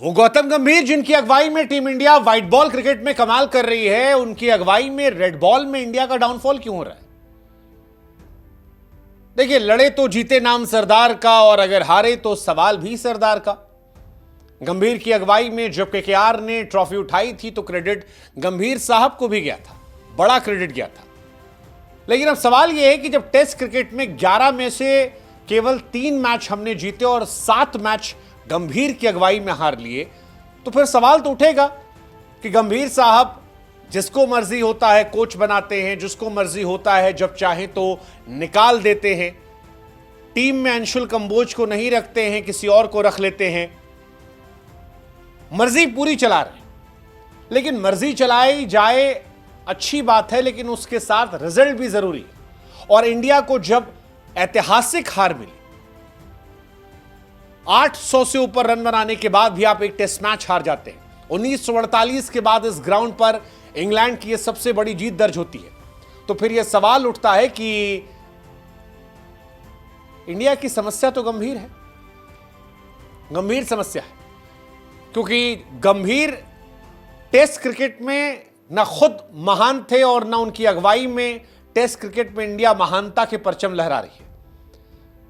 वो गौतम गंभीर जिनकी अगुवाई में team India white ball cricket में कमाल कर रही है, उनकी अगुवाई में रेड बॉल में इंडिया का डाउनफॉल क्यों हो रहा है? देखिए, लड़े तो जीते नाम सरदार का, और अगर हारे तो सवाल भी सरदार का। गंभीर की अगुवाई में जब केकेआर ने ट्रॉफी उठाई थी तो क्रेडिट गंभीर साहब को भी गया था, बड़ा क्रेडिट गया था। लेकिन अब सवाल यह है कि जब टेस्ट क्रिकेट में 11 में से केवल 3 मैच हमने जीते और 7 मैच गंभीर की अगुवाई में हार लिए, तो फिर सवाल तो उठेगा कि गंभीर साहब जिसको मर्जी होता है कोच बनाते हैं, जिसको मर्जी होता है जब चाहे तो निकाल देते हैं, टीम में अंशुल कंबोज को नहीं रखते हैं, किसी और को रख लेते हैं, मर्जी पूरी चला रहे हैं। लेकिन मर्जी चलाई जाए अच्छी बात है, लेकिन उसके साथ रिजल्ट भी जरूरी है। और इंडिया को जब ऐतिहासिक हार मिली, 800 से ऊपर रन बनाने के बाद भी आप एक टेस्ट मैच हार जाते हैं, 1948 के बाद इस ग्राउंड पर इंग्लैंड की यह सबसे बड़ी जीत दर्ज होती है, तो फिर यह सवाल उठता है कि इंडिया की समस्या तो गंभीर है, गंभीर समस्या है। क्योंकि गंभीर टेस्ट क्रिकेट में ना खुद महान थे और ना उनकी अगुवाई में टेस्ट क्रिकेट में इंडिया महानता के परचम लहरा रही है।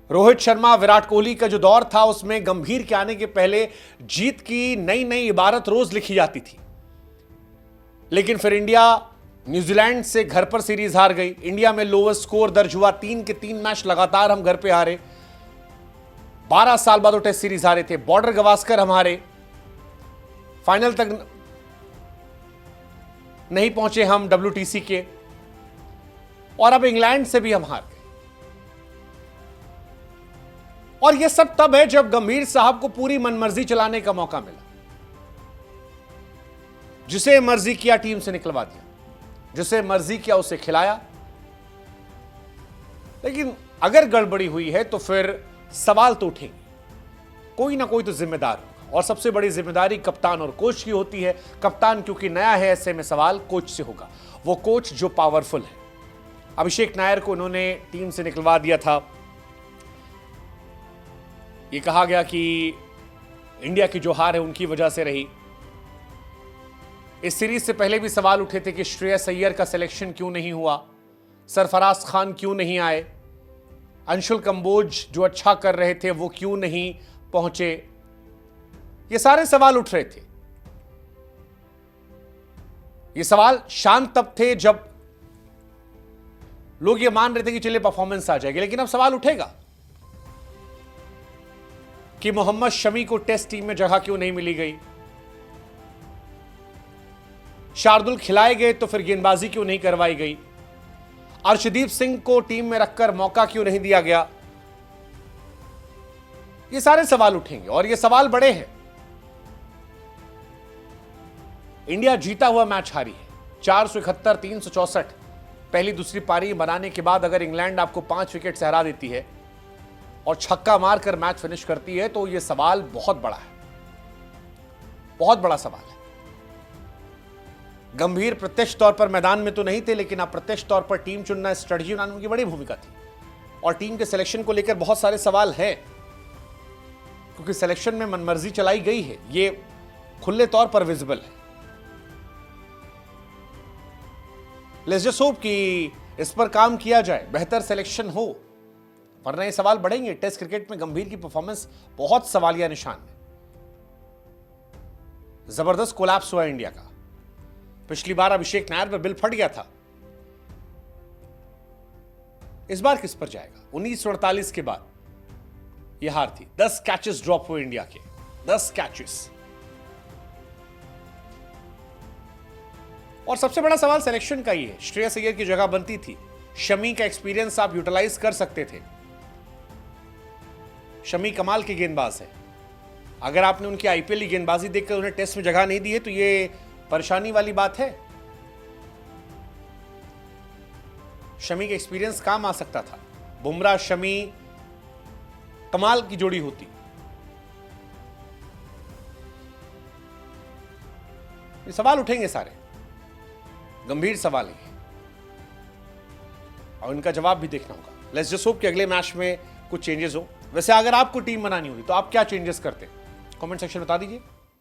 रोहित शर्मा, विराट कोहली का जो दौर था, उसमें गंभीर के आने के पहले जीत की नई नई इबारत रोज लिखी जाती थी। लेकिन फिर इंडिया न्यूजीलैंड से घर पर सीरीज हार गई, इंडिया में लोवेस्ट स्कोर दर्ज हुआ, 3 के 3 मैच लगातार हम घर पे हारे, 12 साल बाद वो टेस्ट सीरीज हारे थे, बॉर्डर गवास्कर हम हारे, फाइनल तक नहीं पहुंचे हम WTC के, और अब इंग्लैंड से भी हम हार गए। और यह सब तब है जब गंभीर साहब को पूरी मनमर्जी चलाने का मौका मिला। जिसे मर्जी किया टीम से निकलवा दिया, जिसे मर्जी किया उसे खिलाया। लेकिन अगर गड़बड़ी हुई है तो फिर सवाल तो उठेंगे, कोई ना कोई तो जिम्मेदार होगा, और सबसे बड़ी जिम्मेदारी कप्तान और कोच की होती है। कप्तान क्योंकि नया है, ऐसे में सवाल कोच से होगा, वो कोच जो पावरफुल है। अभिषेक नायर को उन्होंने टीम से निकलवा दिया था। ये कहा गया कि इंडिया की जो हार है उनकी वजह से रही। इस सीरीज से पहले भी सवाल उठे थे कि श्रेयस अय्यर का सिलेक्शन क्यों नहीं हुआ, सरफराज खान क्यों नहीं आए, अंशुल कंबोज जो अच्छा कर रहे थे वो क्यों नहीं पहुंचे। ये सारे सवाल उठ रहे थे। ये सवाल शांत तब थे जब लोग ये मान रहे थे कि चलिए परफॉर्मेंस आ जाएगी। लेकिन अब सवाल उठेगा कि मोहम्मद शमी को टेस्ट टीम में जगह क्यों नहीं मिली गई, शार्दुल खिलाए गए तो फिर गेंदबाजी क्यों नहीं करवाई गई, अर्शदीप सिंह को टीम में रखकर मौका क्यों नहीं दिया गया। ये सारे सवाल उठेंगे और ये सवाल बड़े हैं। इंडिया जीता हुआ मैच हारी है, 471 364 पहली दूसरी पारी बनाने के बाद अगर इंग्लैंड आपको 5 विकेट से हरा देती है और छक्का मारकर मैच फिनिश करती है, तो यह सवाल बहुत बड़ा है, बहुत बड़ा सवाल है। गंभीर प्रत्यक्ष तौर पर मैदान में तो नहीं थे, लेकिन अप्रत्यक्ष तौर पर टीम चुनना, स्ट्रेटजी बनाने में उनकी बड़ी भूमिका थी। और टीम के सिलेक्शन को लेकर बहुत सारे सवाल हैं, क्योंकि सिलेक्शन में मनमर्जी चलाई गई है, यह खुले तौर पर विजिबल है। लेट्स जस्ट होप कि इस पर काम किया जाए, बेहतर सिलेक्शन हो, वरना ये सवाल बढ़ेंगे। टेस्ट क्रिकेट में गंभीर की परफॉर्मेंस बहुत सवालिया निशान है। जबरदस्त कोलैप्स हुआ इंडिया का। पिछली बार अभिषेक नायर पर बिल फट गया था, इस बार किस पर जाएगा? 1948 के बाद यह हार थी। 10 कैचेस ड्रॉप हुए इंडिया के, 10 कैचेस। और सबसे बड़ा सवाल सिलेक्शन का ही है। श्रेयस अय्यर की जगह बनती थी, शमी का एक्सपीरियंस आप यूटिलाइज कर सकते थे। शमी कमाल के गेंदबाज है, अगर आपने उनकी आईपीएल की गेंदबाजी देखकर उन्हें टेस्ट में जगह नहीं दी है तो यह परेशानी वाली बात है। शमी का एक्सपीरियंस काम आ सकता था। बुमराह शमी कमाल की जोड़ी होती। ये सवाल उठेंगे सारे, गंभीर सवाल है और इनका जवाब भी देखना होगा। लेट्स जस्ट होप कि अगले मैच में कुछ चेंजेस हो। वैसे अगर आपको टीम बनानी होती तो आप क्या चेंजेस करते? कमेंट सेक्शन में बता दीजिए।